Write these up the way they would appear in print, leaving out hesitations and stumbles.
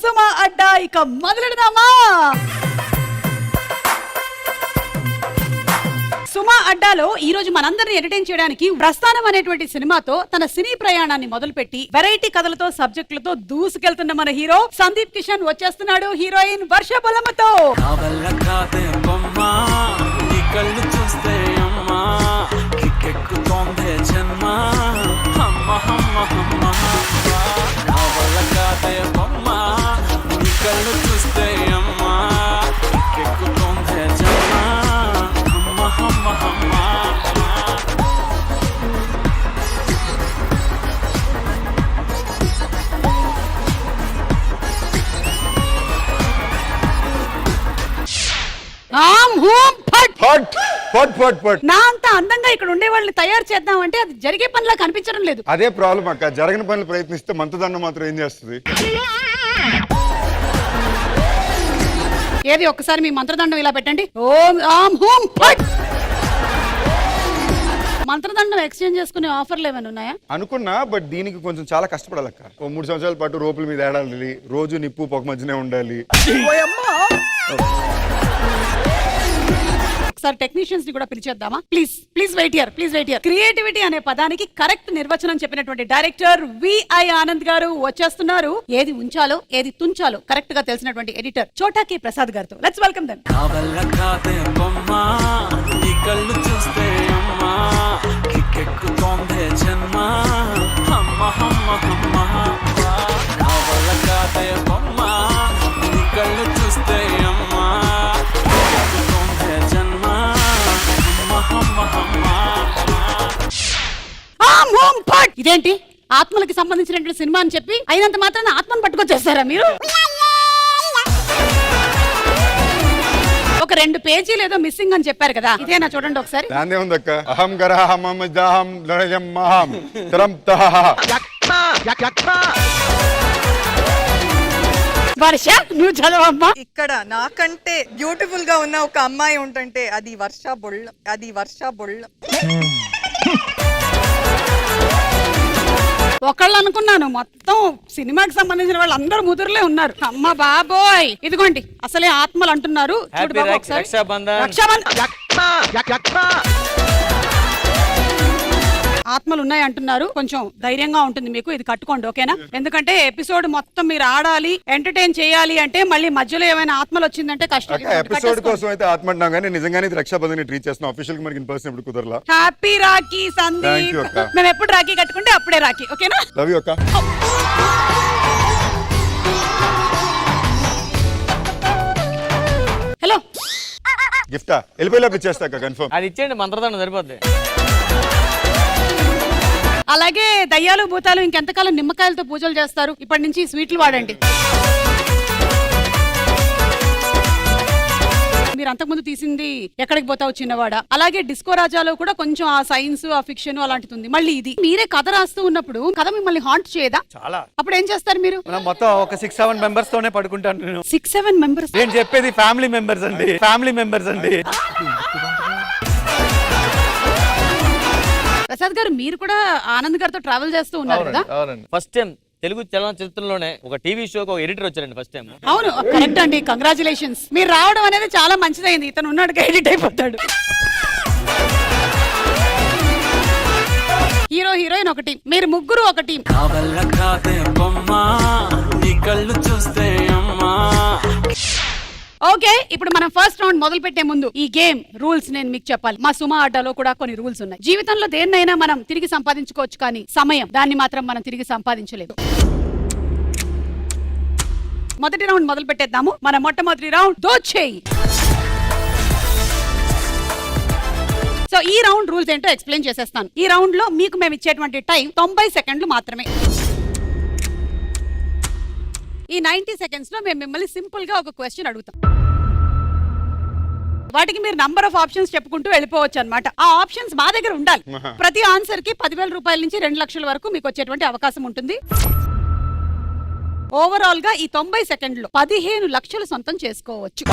సుమా అడ్డా. ఇక మొదలెడదామా? సుమా అడ్డాలో ఈ రోజు మనందరిని ఎంటర్టైన్ చేయడానికి ప్రస్థానం అనేటువంటి సినిమాతో తన సినీ ప్రయాణాన్ని మొదలుపెట్టి వెరైటీ కథలతో సబ్జెక్టులతో దూసుకెళ్తున్న మన హీరో సందీప్ కిషన్ వచ్చేస్తున్నాడు హీరోయిన్ వర్ష బొలమతో. నా అంత అందంగా ఇక్కడ ఉండే వాళ్ళని తయారు చేద్దామంటే అది జరిగే పనిలా కనిపించడం లేదు. అదే ప్రాబ్లం అక్క. జరగని పనులు ప్రయత్నిస్తే మంత్రదండం మాత్రం ఏం చేస్తుంది? ఏది ఒక్కసారి మీ మంత్రదండం ఇలా పెట్టండి. ఓం ఆం హూం ఫట్. మంత్రదండం ఎక్స్చేంజ్ చేసుకునే ఆఫర్లు ఏమైనా ఉన్నాయా అనుకున్నా, బట్ దీనికి కొంచెం చాలా కష్టపడాలక్క. ఓ 3 సంవత్సరాల పాటు రోపుల మీద ఏడాలి, రోజు నిప్పు పొగ మధ్యనే ఉండాలి. ఒకసారి టెక్నీషియన్స్ ని కూడా పిలిచేద్దామా? Please wait here. క్రియేటివిటీ అనే పదానికి కరెక్ట్ నిర్వచనం చెప్పినటువంటి డైరెక్టర్ విఐ ఆనంద్ గారు వచ్చేస్తున్నారు. ఏది ఉంచాలో ఏది తుంచాలో కరెక్ట్ గా తెలిసినటువంటి ఎడిటర్ చోటా కే ప్రసాద్ గారితో లెట్స్ వెల్కమ్ దెం. ఇదేంటి ఆత్మలకి సంబంధించినటువంటి సినిమా అని చెప్పి అయినంత మాత్రాన ఆత్మను పట్టుకొచ్చేస్తారా మీరు? ఒక 2 పేజీలు ఏదో మిస్సింగ్ అని చెప్పారు కదా, ఇదేనా? చూడండి ఒకసారి. అహం గరహం మజహం లరయం మహం త్రంతహ. వర్ష నువ్వు చదవమ్మా. ఇక్కడ నాకంటే బ్యూటిఫుల్ గా ఉన్న ఒక అమ్మాయి ఉంటుంటే అది వర్ష బొళ్ళ. ఒకళ్ళు అనుకున్నాను, మొత్తం సినిమాకి సంబంధించిన వాళ్ళు అందరూ ముదురులే ఉన్నారు. అమ్మ బాబోయ్, ఇదిగోండి అసలే ఆత్మలు అంటున్నారు. చూడు బాబు ఒకసారి. ఆత్మలు ఉన్నాయి అంటున్నారు. కొంచెం ధైర్యంగా ఉంటుంది మీకు, ఇది కట్టుకోండి ఓకేనా? ఎందుకంటే ఎపిసోడ్ మొత్తం మీరు ఆడాలి, ఎంటర్టైన్ చేయాలి అంటే మళ్ళీ మధ్యలో ఏమైనా ఆత్మలు వచ్చిందంటే కష్టం. ఎపిసోడ్ కోసం అయితే ఆత్మ అంటాం కానీ నిజంగానే ఇది రక్షాబంధన్ ట్రీట్ చేస్తున్నాం. అఫీషియల్ గా మనకి ఇన్ పర్సన్ ఎప్పుడు కుదరలా. హ్యాపీ రాఖీ సందీప్. మేము ఎప్పుడు రాఖీ కట్టుకుంటే అప్పుడే రాఖీ ఓకేనా? లవ్ యూ అక్క. హలో గిఫ్టా వెళ్ళిపోయేలోపు ఇచ్చేస్తా కన్ఫర్మ్. అది ఇచ్చేయండి, మంత్రదండం సరిపోద్ది. అలాగే దయ్యాలు భూతాలు ఇంకెంతకాలం నిమ్మకాయలతో పూజలు చేస్తారు? ఇప్పటి నుంచి స్వీట్లు వాడండి. మీరు అంతకుముందు తీసింది ఎక్కడికి పోతావు చిన్నవాడ, అలాగే డిస్కో రాజాలో కూడా కొంచెం ఆ సైన్స్ ఆ ఫిక్షన్ అలాంటిది ఉంది. మళ్ళీ ఇది మీరే కథ రాస్తూ ఉన్నప్పుడు కథ మిమ్మల్ని హాంట్ చేయదా? చాలా. అప్పుడు ఏం చేస్తారు మీరు? మొత్తం ఒక 6-7 మెంబర్స్ తోనే పడుకుంటాను నేను. 6-7 మెంబర్స్? నేను చెప్పేది ఫ్యామిలీ మెంబర్స్ అండి. ప్రసాద్ గారు మీరు కూడా ఆనంద్ గారితో ట్రావెల్ చేస్తూ ఉన్నారు కదా? ఫస్ట్ టైం తెలుగు చలనచిత్రంలోనే ఒక టీవీ షోకి ఒక ఎడిటర్ వచ్చారండి ఫస్ట్ టైం. అవును కరెక్ట్ అండి, కంగ్రాచులేషన్స్. మీరు రావడం అనేది చాలా మంచిదైంది. ఇతను ఉన్నాడుగా ఎడిట్ అయిపోతాడు. హీరో హీరోయిన్ ఒక టీం, మీరు ముగ్గురు ఒక టీం. ఓకే, ఇప్పుడు మనం ఫస్ట్ రౌండ్ మొదలు పెట్టే ముందు ఈ గేమ్ రూల్స్ నేను మీకు చెప్పాలి. మా సుమా ఆటలో కూడా కొన్ని రూల్స్ ఉన్నాయి. జీవితంలో దేన్నైనా మనం తిరిగి సంపాదించుకోవచ్చు, కానీ సమయం దాన్ని మాత్రం మనం తిరిగి సంపాదించలేదు. మొదటి రౌండ్ మొదలు పెట్టేద్దాము. మన మొట్టమొదటి రౌండ్ దోచేయి. సో ఈ రౌండ్ రూల్స్ ఏంటో ఎక్స్ప్లెయిన్ చేసేస్తాను. ఈ రౌండ్ లో మీకు మేము ఇచ్చేటువంటి టైం 90 సెకండ్లు మాత్రమే. ఈ 90 సెకండ్స్ లో మేము మిమ్మల్ని సింపుల్ గా ఒక క్వశ్చన్ అడుగుతాం. వాటికి మీరు నంబర్ ఆఫ్ ఆప్షన్స్ చెప్పుకుంటూ వెళ్ళిపోవచ్చు అన్నమాట. ఆ ఆప్షన్స్ మా దగ్గర ఉండాలి. ప్రతి ఆన్సర్ కి 10,000 రూపాయల నుంచి 2 లక్షల వరకు మీకు వచ్చేటువంటి అవకాశం ఉంటుంది. ఓవరాల్ గా ఈ 90 సెకండ్లో 15 లక్షలు సొంతం చేసుకోవచ్చు.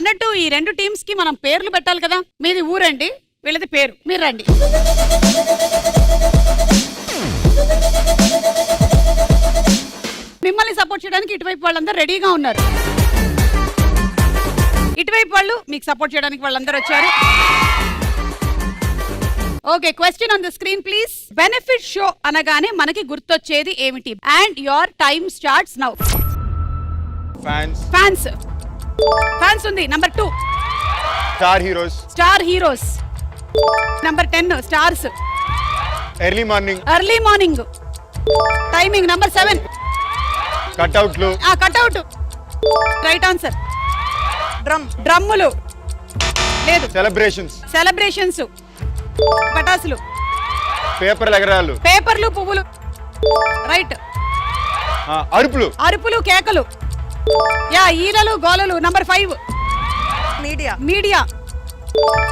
అన్నట్టు ఈ 2 టీమ్స్ కి మనం పేర్లు పెట్టాలి కదా. మీది ఊరండి, వీళ్ళది పేరు. మీరు రండి. మిమ్మల్ని సపోర్ట్ చేయడానికి ఇటువైపు వాళ్ళందరూ రెడీగా ఉన్నారు. ఇటువైపు వాళ్ళు మీకు సపోర్ట్ చేయడానికి వాళ్ళందరూ వచ్చారు. Okay, question on the screen please. Benefit show అనగానే మనకి గుర్తొచ్చేది ఏమిటి? And your time starts now. Fans. Fans. Fans ఉంది. Number 2 star heroes. Star heroes. Number 10 stars. Early morning. Early morning. Timing. Number 7 కట్అవుట్లు. కట్అవుట్. Right answer. డ్రమ్. డ్రమ్ములు లేదు. Celebrations. Celebrations. పటాసులు. Paper ఎగరాలు. పేపర్లు, పువ్వులు. రైట్. అరుపులు. అరుపులు, కేకలు. యా, ఈలలు, గోలలు. Number 5 media. Media.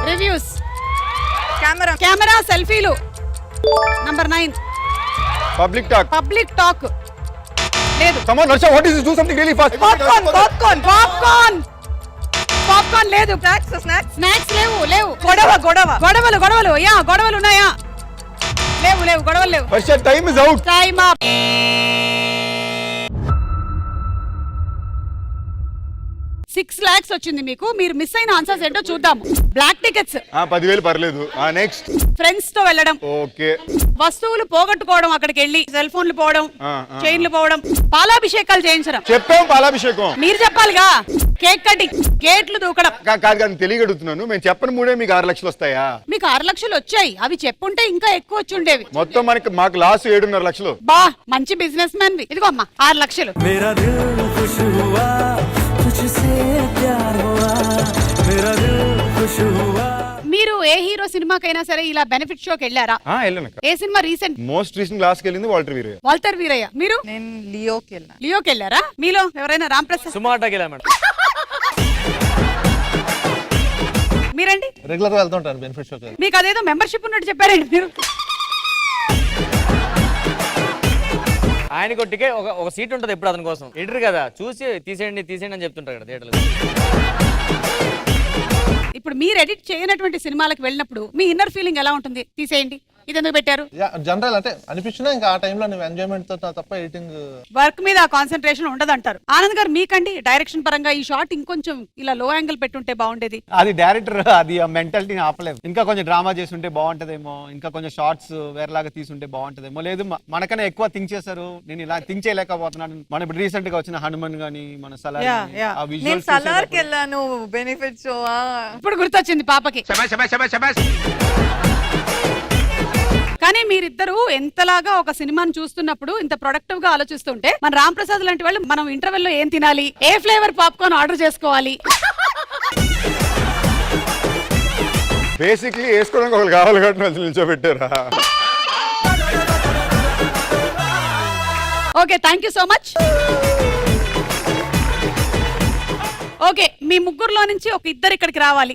Reviews. Camera. Camera, సెల్ఫీలు. Number 9 public talk. Public talk లేదు. Come on, Narsha, what is this? Do something really fast. Popcorn. Popcorn. Popcorn. Popcorn లేదు. స్నాక్స్. స్నాక్స్. స్నాక్స్ లేవు. లేవు. గొడవ. గొడవ. గొడవలు. గొడవలు. యా, గొడవలు ఉన్నాయా? లేవు. లేవు. గొడవలు లేవు. Narsha, time is out. Time up. $6 lakhs వచ్చింది మీకు. మీరు మిస్ అయిన ఆన్సర్స్ ఏంటో చూద్దాము. Black tickets. 10,000 పర్లేదు. నెక్స్ట్. ఫ్రెండ్స్ తో వెళ్ళడం. ఓకే. వస్తువులు పోగొట్టుకోవడం, అక్కడికి వెళ్ళి సెల్ ఫోన్లు పోవడం, ఆ. చైన్లు పోవడం, పాలాభిషేకాలు చేయించడం. చెప్పాం పాలాభిషేకం. మీరు చెప్పాలిగా. కేక్ కటింగ్, గేట్లు దూకడం. కాదు తెలియగడుగుతున్నాను. మేము చెప్పని మూడే మీకు 6 లక్షలు వస్తాయా? మీకు 6 లక్షలు వచ్చాయి. అవి చెప్పుంటే ఇంకా ఎక్కువ వచ్చి ఉండేవి. మొత్తం మాకు లాస్ 7.5 లక్షలు. బా, మంచి బిజినెస్ మ్యాన్. ఇదిగో అమ్మా 6 లక్షలు. मेरा दिल खुश हुआ तुझसे प्यार हुआ मेरा दिल खुश हुआ. మీరు ఏ హీరో సినిమాకైనా సరే ఇలా బెనిఫిట్ షోకి వెళ్ళారా? వెళ్ళాను. ఏ సినిమా రీసెంట్? మోస్ట్ రీసెంట్ క్లాస్కి వెళ్ళింది వాల్టర్ వీరయ్య. వాల్టర్ వీరయ్య. మీరు? నేను లియోకి వెళ్ళాను. లియోకి వెళ్ళారా? మీలో ఎవరైనా? రామ్ ప్రసాద్. సుమాటాకి వెళ్ళా మేడం. మీరండి? రెగ్యులర్ గా వెళ్తుంటాను బెనిఫిట్ షోకి. మీకు అదేదో మెంబర్షిప్ ఉన్నట్టు చెప్పారండి మీరు. ఆయనకు టికెట్ ఒక సీట్ ఉంటుంది ఎప్పుడు అతని కోసం. ఎడిటర్ కదా, చూసి తీసేయండి తీసేయండి అని చెప్తుంటారు కదా థియేటర్లో. ఇప్పుడు మీరు ఎడిట్ చేయనటువంటి సినిమాలకు వెళ్ళినప్పుడు మీ ఇన్నర్ ఫీలింగ్ ఎలా ఉంటుంది? తీసేయండి, ఇది ఎందుకు పెట్టారు? జనరల్ అంటే అనిపించినా ఇంకా ఆ టైంలో నువ్వు ఎంజాయ్మెంట్ తో తప్ప ఎడిటింగ్ వర్క్ మీద కాన్సన్ట్రేషన్ ఉండదంటారు. ఆనంద్ గారు మీకండి డైరెక్షన్ పరంగా ఈ షాట్ ఇంకొంచెం ఇలా లో యాంగిల్ పెట్టుంటే బాగుండేది. అది డైరెక్టర్ అది ఆ మెంటాలిటీని ఆపలేదు. ఇంకా కొంచెం డ్రామా చేస్తుంటే బాగుంటదేమో, ఇంకా కొంచెం షార్ట్స్ వేరేలాగా తీసుంటే బాగుంటదేమో. లేదు మనకన్నా ఎక్కువ థింక్ చేశారు, నేను ఇలా థింక్ చేయలేకపోతున్నాను. మన ఇప్పుడు రీసెంట్ గా వచ్చిన హనుమాన్ గానీ మన సలార్ నేను సలార్కి వెళ్ళాను బెనిఫిట్ షో. ఇప్పుడు గుర్తొచ్చింది పాపకి. కానీ మీరిద్దరూ ఎంతలాగా ఒక సినిమాను చూస్తున్నప్పుడు ఇంత ప్రొడక్టివ్ గా ఆలోచిస్తుంటే, మన రామ్ ప్రసాద్ లాంటి వాళ్ళు మనం ఇంటర్వెల్ లో ఏం తినాలి, ఏ ఫ్లేవర్ పాప్కార్న్ ఆర్డర్ చేసుకోవాలి. బేసిక్లీ వేసుకోవడానికి ఒకరు కావాలి కాబట్టి నిల్చోబెట్టారా? Okay, thank you so much. Okay, మీ ముగ్గురులో నుంచి ఒక ఇద్దరు ఇక్కడికి రావాలి.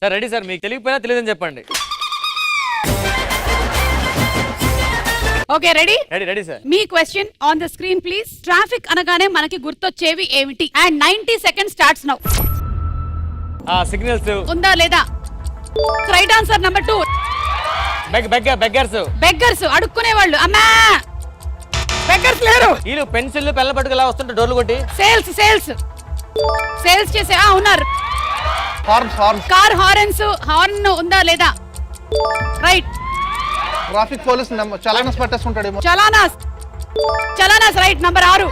సార్ రెడీ సార్, మీకు తెలియకపోయినా తెలియదని చెప్పండి. Okay, ready? Ready ready sir. Me question on the screen please. Traffic అనగానే మనకి గుర్తొచ్చేవి ఏమిటి? And 90 seconds starts now. Signals ఉందా లేదా? Right answer. Number 2 beggars. Beggars, అడుక్కునే వాళ్ళు. అమ్మా, బెగ్గర్స్ లేరు. వీళ్ళు పెన్సిల్ పెళ్ళ పట్టుకులా వస్తుంటే డోర్లు కొట్టి. సేల్స్ చేసే ఉన్నారు. Horns car horns. హార్న్ ఉందా లేదా? రైట్. ట్రాఫిక్ పోలీస్ చలానస్ పట్టేసుకుంటాడేమో. Challans right. Number 6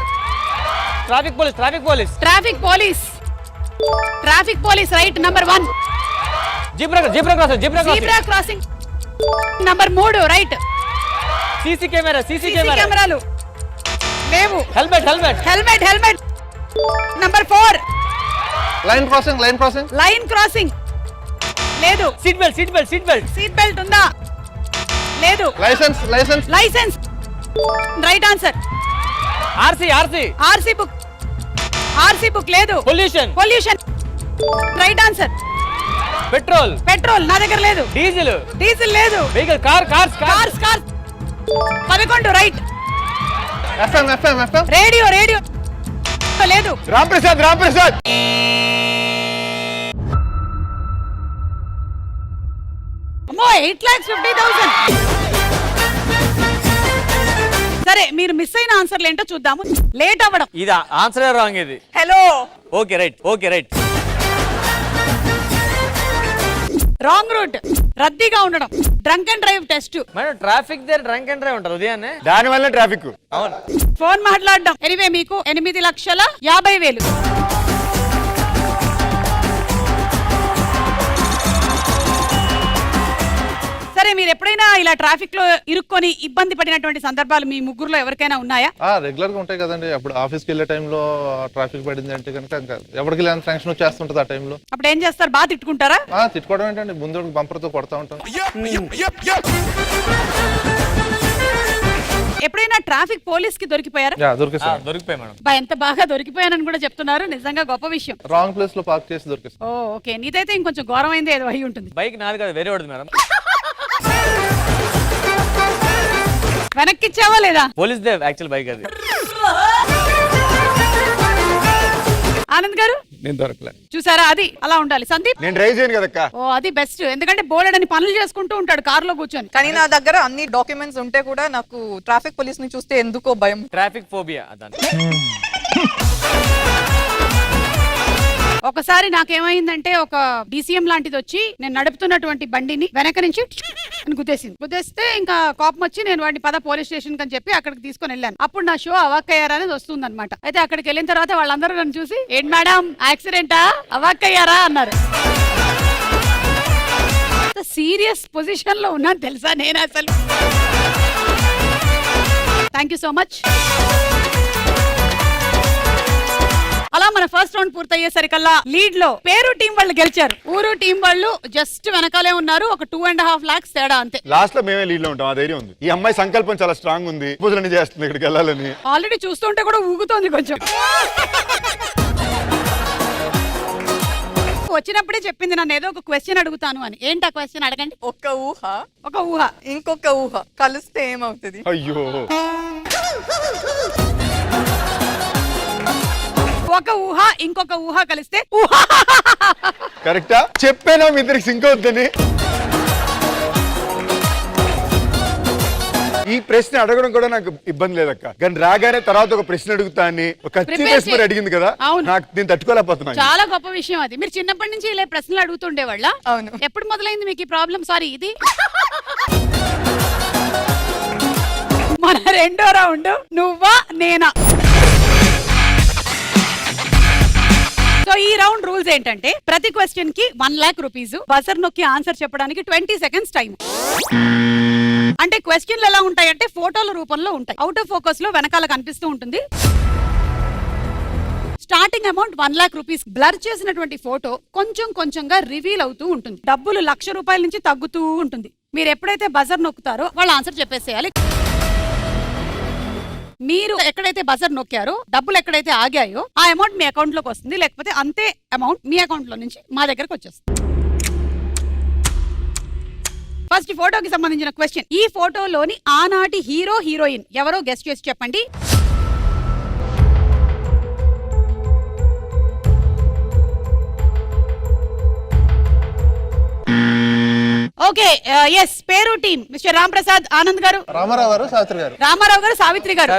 traffic police right. Number 1 zebra crossing. Number 3 right. CC కెమెరాలు లేవు. హెల్మెట్. నంబర్ 4 లైన్ క్రాసింగ్ లేదు. సీట్ బెల్ట్ ఉందా? లేదు. Licence right answer. RC book లేదు. Pollution right answer. పెట్రోల్ నా దగ్గర లేదు. డీజిల్ లేదు. Vehicle cars 11 right. FM radio లేదు. రామ్ ప్రసాద్. అమ్మో 8,50,000. సరే మీరు మిస్ అయిన ఆన్సర్లు ఏంటో చూద్దాము. లేట్ అవ్వడం, ఇది ఆన్సర్ రాంగ్ ఇది. Hello, okay right. Wrong route, రద్దీగా ఉండడం, drunk and drive test, madam traffic దగ్గర డ్రంక్ అండ్ డ్రైవ్ ఉంటారు ఉదయాన్నే. దాని వల్ల ట్రాఫిక్. అవును. ఫోన్ మాట్లాడడం. ఎనివే మీకు 8,50,000. సరే మీరు ఎప్పుడైనా ఇలా ట్రాఫిక్ లో ఇరుక్కొని ఇబ్బంది పడినటువంటి సందర్భాలు మీ ముగ్గురులో ఎవరికైనా ఉన్నాయా? రెగ్యులర్ గా ఉంటాయి కదండి. అప్పుడు ఆఫీస్కి వెళ్ళే టైంలో ట్రాఫిక్ పడింది అంటే కనుక ఇంకా ఎవరికి లేని టెన్షన్ వచ్చేస్తుంటది ఆ టైంలో. అప్పుడు ఏం చేస్తారు? బాగా తిట్టుకుంటారా? తిట్టుకోవడం ఏంటండి, ముందు బంపర్ తో కొడతా ఉంటాం. ఎప్పుడైనా ట్రాఫిక్ పోలీస్ కి దొరికిపోయారా? దొరికిపోయి మేడం. ఎంత బాగా దొరికిపోయానని కూడా చెప్తున్నారు, నిజంగా గొప్ప విషయం. రాంగ్ ప్లేస్ లో పార్క్ చేసి దొరికిస్తాం. ఓకే, నీదైతే ఇంకొంచెం ఘోరమైంది ఏదో అయి ఉంటుంది. బైక్ నాది కాదు, వేరే వాడిది మేడం. వెనక్కి ఇచ్చావా లేదా? పోలీస్ దే యాక్చువల్ బైక్ అది. ఆనంద్ గారు నేను దొరకలే. చూసారా, అది అలా ఉండాలి. సందీప్ నేను డ్రైవ్ చేయను కదక్క. ఓ అది బెస్ట్, ఎందుకంటే బోలెడని పనులు చేసుకుంటూ ఉంటాడు కారులో కూర్చొని. కానీ నా దగ్గర అన్ని డాక్యుమెంట్స్ ఉంటే కూడా నాకు ట్రాఫిక్ పోలీస్ ని చూస్తే ఎందుకో భయం. ట్రాఫిక్ ఫోబియా అదని. ఒకసారి నాకేమైందంటే ఒక DCM లాంటిది వచ్చి నేను నడుపుతున్నటువంటి బండిని వెనక నుంచి అని గుద్దేసింది. గుద్దేస్తే ఇంకా కోపం వచ్చి నేను వాడిని పోలీస్ స్టేషన్ అని చెప్పి అక్కడికి తీసుకొని వెళ్ళాను. అప్పుడు నా షో అవాక్కయ్యారా అనేది వస్తుంది అనమాట. అయితే అక్కడికి వెళ్ళిన తర్వాత వాళ్ళందరూ నన్ను చూసి ఏంటి మేడం యాక్సిడెంటా, అవాక్కయ్యారా అన్నారు. సీరియస్ పొజిషన్ లో ఉన్నాను తెలుసా నేను అసలు. Thank you so much. అలా మన ఫస్ట్ రౌండ్ పూర్తయ్యేసరికల్లా లీడ్ లో పేరు టీం వాళ్ళు గెలిచారు. ఊరు టీం వాళ్ళు జస్ట్ వెనకాలే ఉన్నారు, ఒక 2.5 lakhs తేడా అంతే. లాస్ట్ లో మేమే లీడ్ లో ఉంటాం, ఆ ధైర్యం ఉంది. ఈ అమ్మాయి సంకల్పం చాలా స్ట్రాంగ్ ఉంది, పూజలని చేస్తుంది ఇక్కడికి వెళ్ళాలని. ఆల్రెడీ చూస్తుంటే కూడా ఊగుతోంది కొంచెం. వచ్చినప్పుడే చెప్పింది నన్ను ఏదో ఒక క్వశ్చన్ అడుగుతాను అని. ఏంటి ఆ క్వశ్చన్? అడగండి. ఒక ఊహ ఇంకొక ఊహ కలిస్తే ఏమవుతుంది? అయ్యో, ఒక ఊహ ఇంకొక ఊహ కలిస్తే కరెక్టా చెప్పేనా? మీ ఇద్దరికి సింక్ అవుద్దని. ఈ ప్రశ్న అడగడం కూడా నాకు ఇబ్బంది లేదక్క, కానీ రాగానే తర్వాత ఒక ప్రశ్న అడుగుతా అని ఒక మరి అడిగింది కదా, నాకు నేను తట్టుకోలేకపోతున్నాను. చాలా గొప్ప విషయం అది. మీరు చిన్నప్పటి నుంచి ఇలా ప్రశ్నలు అడుగుతుండేవాళ్ళ? అవును. ఎప్పుడు మొదలైంది మీకు ఈ ప్రాబ్లం? సారీ, ఇది మన రెండో రౌండ్ నువ్వా నేనా. సో ఈ రౌండ్ రూల్స్ ఏంటంటే ప్రతి క్వశ్చన్ కి 1 lakh rupees, బజర్ నొక్కి ఆన్సర్ చెప్పడానికి 20 seconds టైం. అంటే క్వశ్చన్లు ఎలా ఉంటాయంటే ఫోటోల రూపంలో ఉంటాయి, అవుట్ ఆఫ్ ఫోకస్ లో వెనకాల కనిపిస్తూ ఉంటుంది. Starting amount 1 lakh rupees. Blur చేసినటువంటి ఫోటో కొంచెం కొంచెంగా రివీల్ అవుతూ ఉంటుంది. డబ్బులు 1,00,000 రూపాయల నుంచి తగ్గుతూ ఉంటుంది. మీరు ఎప్పుడైతే బజర్ నొక్కుతారో వాళ్ళు ఆన్సర్ చెప్పేసేయాలి. మీరు ఎక్కడైతే బజర్ నొక్కారో డబ్బులు ఎక్కడైతే ఆగాయో ఆ అమౌంట్ మీ అకౌంట్ లోకి వస్తుంది, లేకపోతే అంతే అమౌంట్ మీ అకౌంట్ లో నుంచి మా దగ్గరకు వచ్చేస్తుంది. ఫస్ట్ ఫోటోకి సంబంధించిన క్వశ్చన్. ఈ ఫోటోలోని ఆనాటి హీరో హీరోయిన్ ఎవరో గెస్ట్ చేసి చెప్పండి. Okay, yes. పేరు టీం మిస్టర్ రామ్ ప్రసాద్, ఆనంద్ గారు. రామారావు గారు, సావిత్రి గారు. రామారావు గారు, సావిత్రి గారు.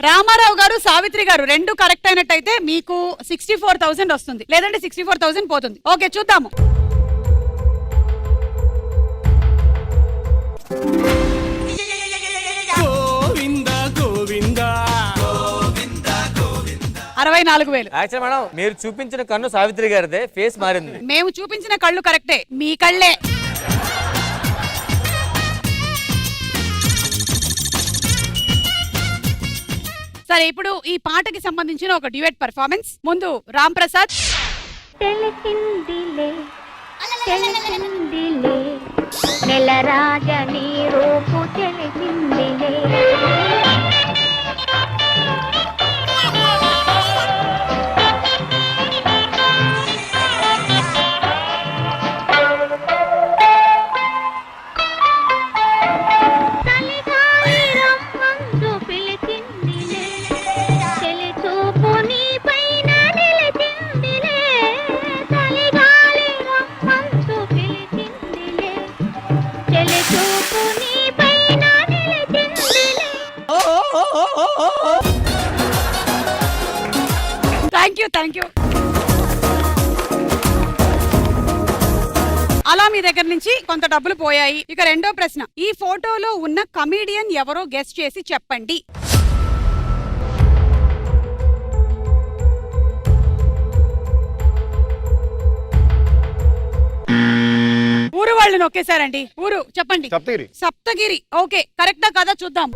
రామారావు గారు, సావిత్రి గారు రెండు కరెక్ట్ అయినట్టయితే మీకు 64,000 వస్తుంది, లేదంటే 64,000 పోతుంది. ఓకే, చూద్దాము. గోవిందా గోవిందా 64,000. యాక్చువల్ మేడం మీరు చూపించిన కన్ను సావిత్రి గారిదే, ఫేస్ మారింది. మేము చూపించిన కళ్ళు కరెక్టే, మీ కళ్ళే. సరే, ఇప్పుడు ఈ పాటకి సంబంధించిన ఒక డ్యూయట్ పర్ఫార్మెన్స్. ముందు రామ్ ప్రసాద్. తెలిసిందిలే తెలిసిందిలే నెలరాజని రూపు తెలిసిందిలే చెల్లెలి చూపు నీపైన నిలిచిందిలే. థ్యాంక్ యూ అలా మీ దగ్గర నుంచి కొంత డబ్బులు పోయాయి. ఇక రెండో ప్రశ్న, ఈ ఫోటోలో ఉన్న కమీడియన్ ఎవరో గెస్ట్ చేసి చెప్పండి. ఊరు వాళ్ళు నొక్కేశారండి. ఊరు చెప్పండి. సప్తగిరి. సప్తగిరి. ఓకే, కరెక్టా కాదా చూద్దాం.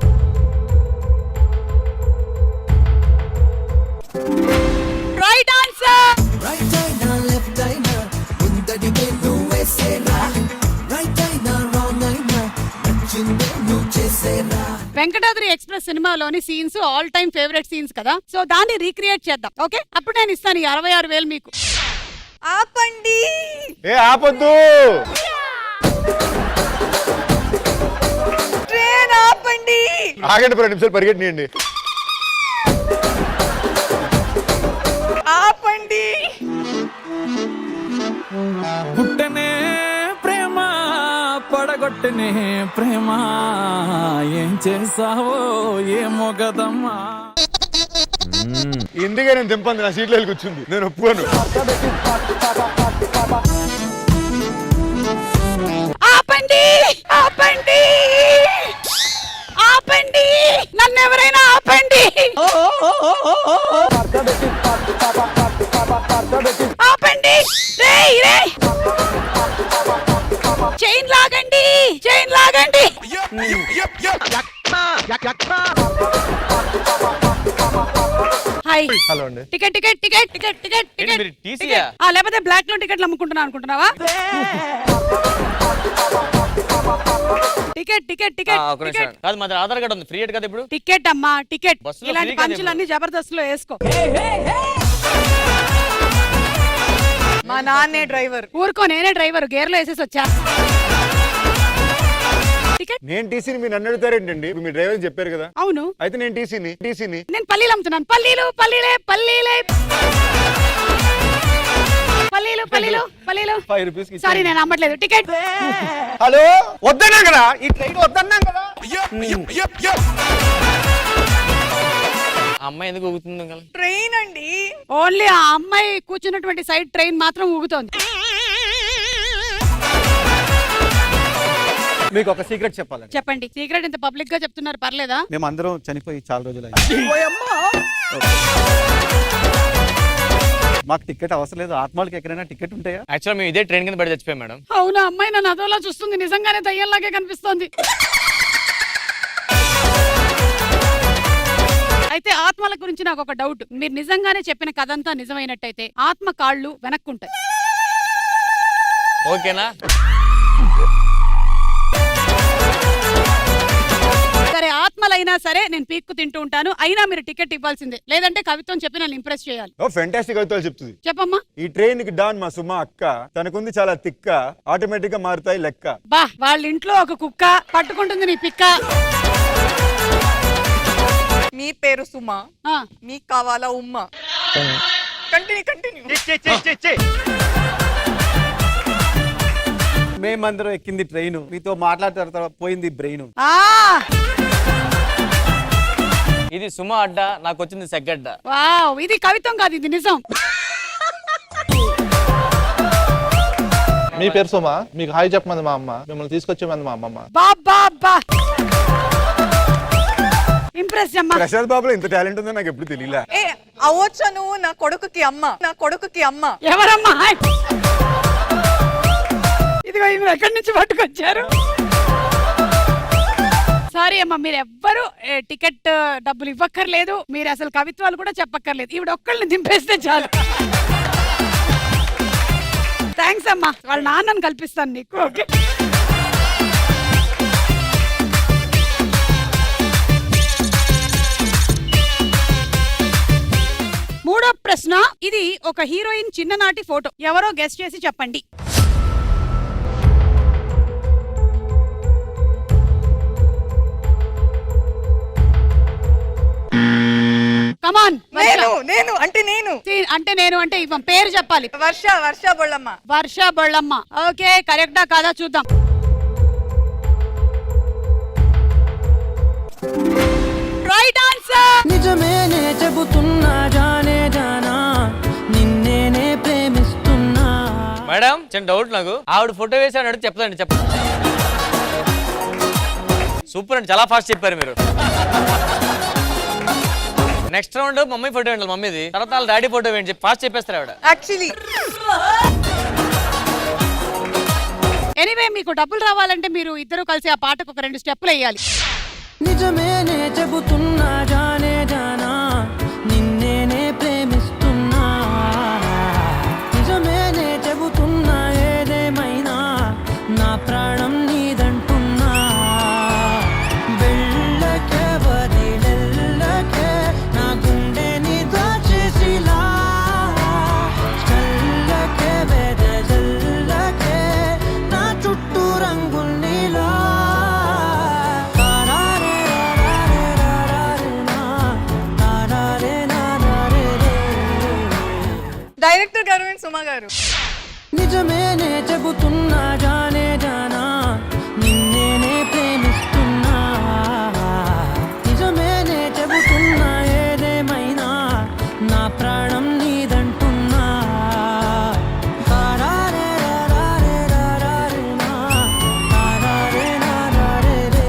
Right answer. రైట్ అయినా లెఫ్ట్ అయినా ముందడిగే నువ్వేసేరా రైట్ అయినా రాంగ్ అయినా నచ్చిందే నువ్వు చేసేరా. వెంకటాద్రి ఎక్స్ప్రెస్ సినిమాలోని scenes all time favourite scenes కదా, సో దాన్ని రీక్రియేట్ చేద్దాం. ఓకే, అప్పుడు నేను ఇస్తాను ఈ 66,000 మీకు. ఆపండి. ఏ ఆపొద్దు. ట్రైన్ ఆపండి. ఆగండి, 2 నిమిషాలు పరిగెట్టినండి. ఆపండి. పుట్టనే ప్రేమ పడగొట్టనే ప్రేమ ఏం చేసావో ఏమో గదమ్మా. ఇందుకే నేను దింపంది, నా సీట్లో వెళ్ళి కూర్చుంది, నేను ఒప్పుకోను. ఆపండి ఆపండి ఆపండి, నన్ను ఎవరైనా ఆపండి. ఆపండి. రేయ్ రేయ్, చైన్ లాగండి, చైన్ లాగండి. హాయ్, హలో అండి. Ticket ticket ticket ticket ticket ఏంటి మీరు టికెట్ TC యా? లేకపోతే బ్లాక్ లో టికెట్లు అమ్ముకుంటున్నా అనుకుంటున్నావా? టికెట్ టికెట్ టికెట్ ఒక నిమిషం. కాదు మాది ఆధార్ కార్డు ఉంది, ఫ్రీ కదా ఇప్పుడు. టికెట్ అమ్మా టికెట్. బస్సులో ఇలాంటి free కదా పంచులన్నీ జబర్దస్త్ లో వేసుకో. మా నాన్నే డ్రైవర్. ఊరుకో, నేనే డ్రైవర్, గేర్ లో వేసేసి వచ్చా. టికెట్. నేను టీసీని మీరు నన్ను అడుగుతారేంటండి? మీ డ్రైవర్ చెప్పారు కదా. అవును, అయితే నేను టీసీని నేను పల్లీలు అమ్ముతున్నాను. పల్లీలు పల్లీలే పల్లీలే పల్లీలు పల్లీలు పల్లీలు. 5 రూపీస్ కి సారీ, నేను అమ్మట్లేదు. టికెట్. హలో, వద్దన్నా కదా ఈ ట్రైన్, వద్దన్నా కదా. ఆ అమ్మాయి ఎందుకు ఊగుతుంది కదా? ట్రైన్ అండి. ఓన్లీ ఆ అమ్మాయి కూర్చున్నటువంటి సైడ్ ట్రైన్ మాత్రం ఊగుతోంది. మీకు ఒక సీక్రెట్ చెప్పాలండి. చెప్పండి. సీక్రెట్ ఇంత పబ్లిక్ గా చెప్తున్నారు, పర్లేదా? మేము అందరం చనిపోయి చాలా రోజులు అయింది. మాకు టికెట్ అవసరం లేదు. ఆత్మలకి ఎక్కడైనా టికెట్ ఉంటాయా? యాక్చువల్ మేము ఇదే ట్రైన్ కింద పడి చచ్చిపోయాం మేడం. అవునా, అమ్మాయి నన్ను అదోలా చూస్తుంది, నిజంగానే దయ్యంలాగే కనిపిస్తోంది. అయితే ఆత్మల గురించి నాకు ఒక డౌట్. మీరు నిజంగానే చెప్పిన కథ అంతా నిజమైనట్టయితే ఆత్మ కాళ్ళు వెనక్కుంటాయి. ఓకేనా? సరే, ఆత్మలైనా సరే నేను పీక్కు తింటూ ఉంటాను, అయినా మీరు టికెట్ ఇవ్వాల్సిందే, లేదంటే కవిత్వం చెప్పి నన్ను ఇంప్రెస్ చేయాలి. ఓ ఫెంటాస్టిక్ కవితలు చెప్తుంది. చెప్పమ్మా. ఈ ట్రైన్ కి డాన్ మా సుమ అక్క, తనకుంది చాలా తిక్క, ఆటోమేటిక్ గా మారుతాయి లెక్క. బా, వాళ్ళ ఇంట్లో ఒక కుక్క పట్టుకుంటుంది నీ పిక్క. మీ పేరు సుమా, ఆ, మీకు కావాలా ఉమ్మ? కంటిన్యూ. మేమందరం ఎక్కింది ట్రైన్, మీతో మాట్లాడుతారు పోయింది బ్రెయిన్. ఆ, ఇది సుమా అడ్డ, నాకు వచ్చింది సెగ్గడ్డ. వావ్, ఇది కవిత్వం కాదు, ఇది నిజం. మీ పేరు సుమా, మీకు హాయ్ చెప్పమంది మా అమ్మ, మిమ్మల్ని తీసుకొచ్చేమంది మా అమ్మమ్మ. బాబా ఇంప్రెస్ అమ్మా. ప్రసాద్ బాబులో ఇంత టాలెంట్ ఉందో నాకు ఎప్పుడు తెలియలా. ఏ అవ్వచ్చా నువ్వు? నా కొడుకుకి అమ్మ. ఎవరమ్మా? ఇదిగో ఇవి ఎక్కడి నుంచి పట్టుకొచ్చారు? సారీ అమ్మా, మీరు ఎవ్వరు టికెట్ డబ్బులు ఇవ్వక్కర్లేదు, మీరు అసలు కవిత్వాలు కూడా చెప్పక్కర్లేదు, ఈవిడ ఒక్కళ్ళని దింపేస్తే చాలు. థ్యాంక్స్ అమ్మా, వాళ్ళ నాన్నని కల్పిస్తాను నీకు. ఓకే, మూడో ప్రశ్న. ఇది ఒక హీరోయిన్ చిన్ననాటి ఫోటో, ఎవరో గెస్ట్ చేసి చెప్పండి. కమాన్. అంటే నేను అంటే ఇవ్వం, పేరు చెప్పాలి. వర్ష బొళ్ళమ్మ. వర్ష బొళ్ళమ్మ. ఓకే, కరెక్టా కాదా చూద్దాం. చిన్న డౌట్ నాకు, ఆవిడ ఫోటో వేసి అని అడిగి చెప్తాండి, చెప్పండి. సూపర్ అండి, చాలా ఫాస్ట్ చెప్పారు మీరు. నెక్స్ట్ రౌండ్ మమ్మీ ఫోటో వేయండి, మమ్మీది. తర్వాత వాళ్ళ డాడీ ఫోటో వేయండి, చెప్పి ఫాస్ట్ చెప్పేస్తారు ఆవిడ. యాక్చువల్లీ ఎనీవే మీకు డబ్బులు రావాలంటే మీరు ఇద్దరు కలిసి ఆ పాటకు ఒక 2 స్టెప్పులు వేయాలి. నిజమేనే చెబుతున్నా జానే జానా నిన్నేనే ప్రేమిస్తున్నా నిజమేనే చెబుతున్నా ఏదేమైనా నా ప్రాణం నీదంటున్నా వెళ్ళకే వదిలెళ్ళకే నా గుండెని దాచేసిలా చల్లకే వెదజల్లకే నా చుట్టూ రంగుల్నిలా డైరెక్టర్ గారు అండ్ సుమా గారు, నిజమేనే చెబుతున్నా జానే జానా నిన్నేనే ప్రేమిస్తున్నా నిజమేనే చెబుతున్నా ఏదేమైనా నా ప్రాణం నీదంటున్నా తారారే రారే రారే నా తారారే నారే రే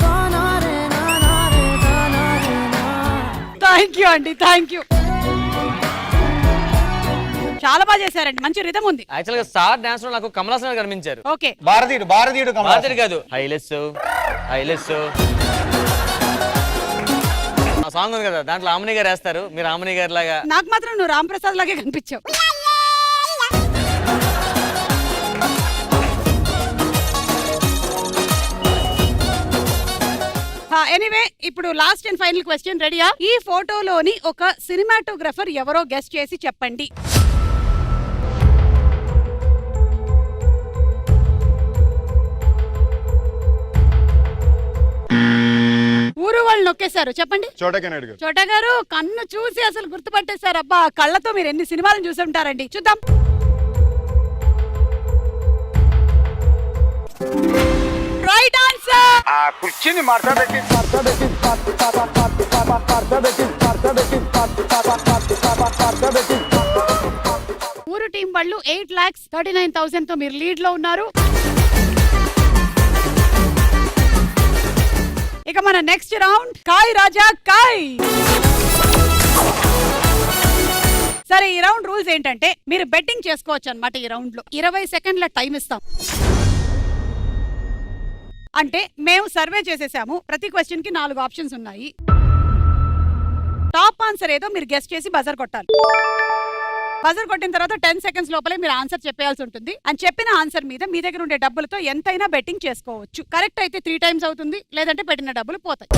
తానారే నారే తానారే నా. థ్యాంక్ యూ అండి, థ్యాంక్ యూ. చాలా బాగా చేశారండి, మంచి రిథం ఉంది. యాక్చువల్ గా స్టార్ డాన్స్ లో నాకు కమల్ హాసన్ గారు కనిపించారు. ఓకే, భారతీయుడు కమల్ మాదిరి కాదు, హైలెస్ హైలెస్ ఆ సాంగ్ ఉంది కదా, దాంట్లో ఆమని గారు వేస్తారు, మీరు ఆమని గారి లాగా. నాకు మాత్రం నువ్వు రామ్ ప్రసాద్ లాగే కనిపించావు. ఎనీవే ఇప్పుడు లాస్ట్ అండ్ ఫైనల్ క్వశ్చన్ రెడీయా? ఈ ఫోటోలోని ఒక సినిమాటోగ్రఫర్ ఎవరో గెస్ట్ చేసి చెప్పండి. ఊరు వాళ్ళు నొక్కేశారు, చెప్పండి. చోటకే నాయుడు గారు. చోటా గారు కన్ను చూసి అసలు గుర్తుపట్టేశారు. అబ్బా, కళ్ళతో మీరు ఎన్ని సినిమాలను చూసి ఉంటారండి. చూద్దాం. Right answer. కుర్చీని ఊరు టీం వాళ్ళు 8,39,000 తో మీరు లీడ్ లో ఉన్నారు. ఇక మన నెక్స్ట్ రౌండ్ కాయ్ రాజా కాయ్. సరే, ఈ రౌండ్ రూల్స్ ఏంటంటే మీరు బెట్టింగ్ చేసుకోవచ్చు అన్నమాట. ఈ రౌండ్ లో 20 సెకండ్ల టైం ఇస్తాం. అంటే మేము సర్వే చేసేసాము, ప్రతి క్వశ్చన్ కి 4 ఆప్షన్స్ ఉన్నాయి. టాప్ ఆన్సర్ ఏదో మీరు గెస్ చేసి బజర్ కొట్టాలి. బజర్ కొట్టిన తర్వాత 10 సెకండ్స్ లోపలే మీరు ఆన్సర్ చెప్పేయాల్సి ఉంటుంది. అని చెప్పిన ఆన్సర్ మీద మీ దగ్గర ఉండే డబ్బులతో ఎంతైనా బెట్టింగ్ చేసుకోవచ్చు. కరెక్ట్ అయితే 3 టైమ్స్ అవుతుంది, లేదంటే పెట్టిన డబ్బులు పోతాయి.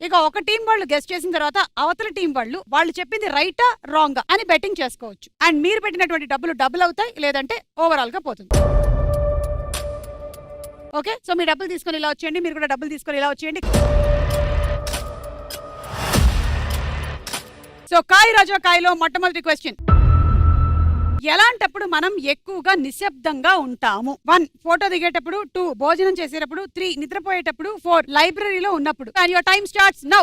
ఇక ఒక టీం వాళ్ళు గెస్ట్ చేసిన తర్వాత అవతల టీం వాళ్ళు చెప్పింది రైటా రాంగా అని బెట్టింగ్ చేసుకోవచ్చు. అండ్ మీరు పెట్టినటువంటి డబ్బులు డబుల్ అవుతాయి, లేదంటే ఓవరాల్ గా పోతుంది. ఓకే, సో మీ డబ్బులు తీసుకొని ఇలా వచ్చేయండి, మీరు కూడా డబ్బులు తీసుకొని ఇలా వచ్చేయండి. సో కాయ్ రాజా కాయ్లో మొట్టమొదటి క్వశ్చన్, ఎలాంటప్పుడు మనం ఎక్కువగా నిశ్శబ్దంగా ఉంటాము? 1 ఫోటో దిగేటప్పుడు, 2 భోజనం చేసేటప్పుడు, 3 నిద్రపోయేటప్పుడు, 4 లైబ్రరీలో ఉన్నప్పుడు. And your time starts now.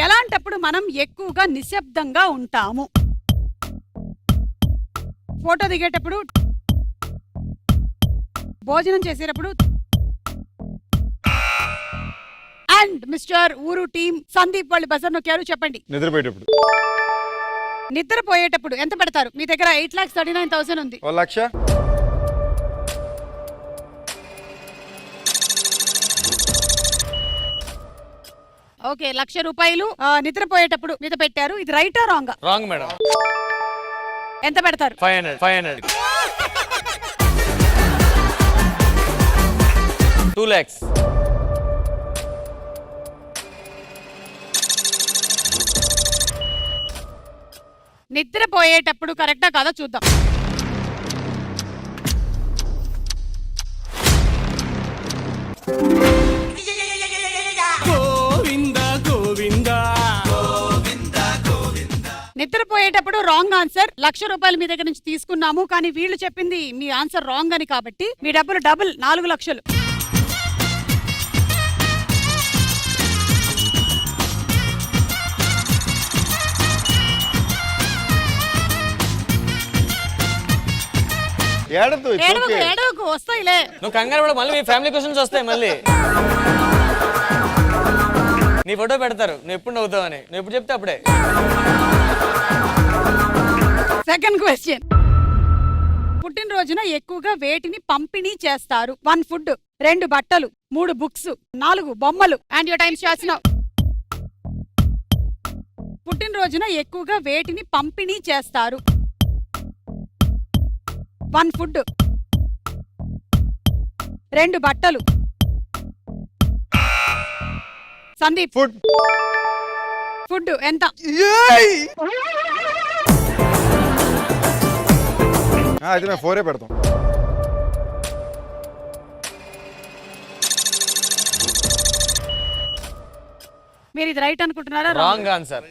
ఎలాంటప్పుడు మనం ఎక్కువగా నిశ్శబ్దంగా ఉంటాము? ఫోటో దిగేటప్పుడు, భోజనం చేసేటప్పుడు. అండ్ మిస్టర్ ఊరు టీమ్ సందీప్ వాళ్ళు బజర్ నొక్కారు, చెప్పండి. నిద్రపోయేటప్పుడు. నిద్రపోయేటప్పుడు ఎంత పెడతారు? మీ దగ్గర 8,39,000 ఉంది. 1,00,000. ఓకే, 1,00,000 రూపాయలు నిద్రపోయేటప్పుడు మీద పెట్టారు. ఇది రైటా రాంగా? Wrong madam. ఎంత పెడతారు? 500. 2 lakhs. నిద్రపోయేటప్పుడు కరెక్టా కాదా చూద్దాం. నిద్రపోయేటప్పుడు రాంగ్ ఆన్సర్. 1,00,000 రూపాయలు మీ దగ్గర నుంచి తీసుకున్నాము, కానీ వీళ్ళు చెప్పింది మీ ఆన్సర్ రాంగ్ అని, కాబట్టి మీ డబ్బులు డబుల్ 4 లక్షలు. ఏడదు it's ఏడవకు okay. ఏడవకు వస్తాయిలే. నువ్వు కంగారు పడ, మళ్ళీ మీ ఫ్యామిలీ క్వశ్చన్స్ వస్తాయి మళ్ళీ. నీ ఫోటో పెడతారు, నువ్వు ఎప్పుడు నవ్వుతావని. నువ్వు ఎప్పుడు చెప్తే అప్పుడే. Second question. పుట్టినరోజున ఎక్కువగా వేటిని పంపిణీ చేస్తారు? 1 ఫుడ్, 2 బట్టలు, 3 బుక్స్, 4 బొమ్మలు. And your time starts now. పుట్టినరోజున ఎక్కువగా వేటిని పంపిణీ చేస్తారు? 1 ఫుడ్, 2 బట్టలు. సందీప్. ఫుడ్. ఫుడ్ ఎంత? అయితే మేము 4 పెడతాం. మీరు ఇది రైట్ అనుకుంటున్నారా? Wrong answer.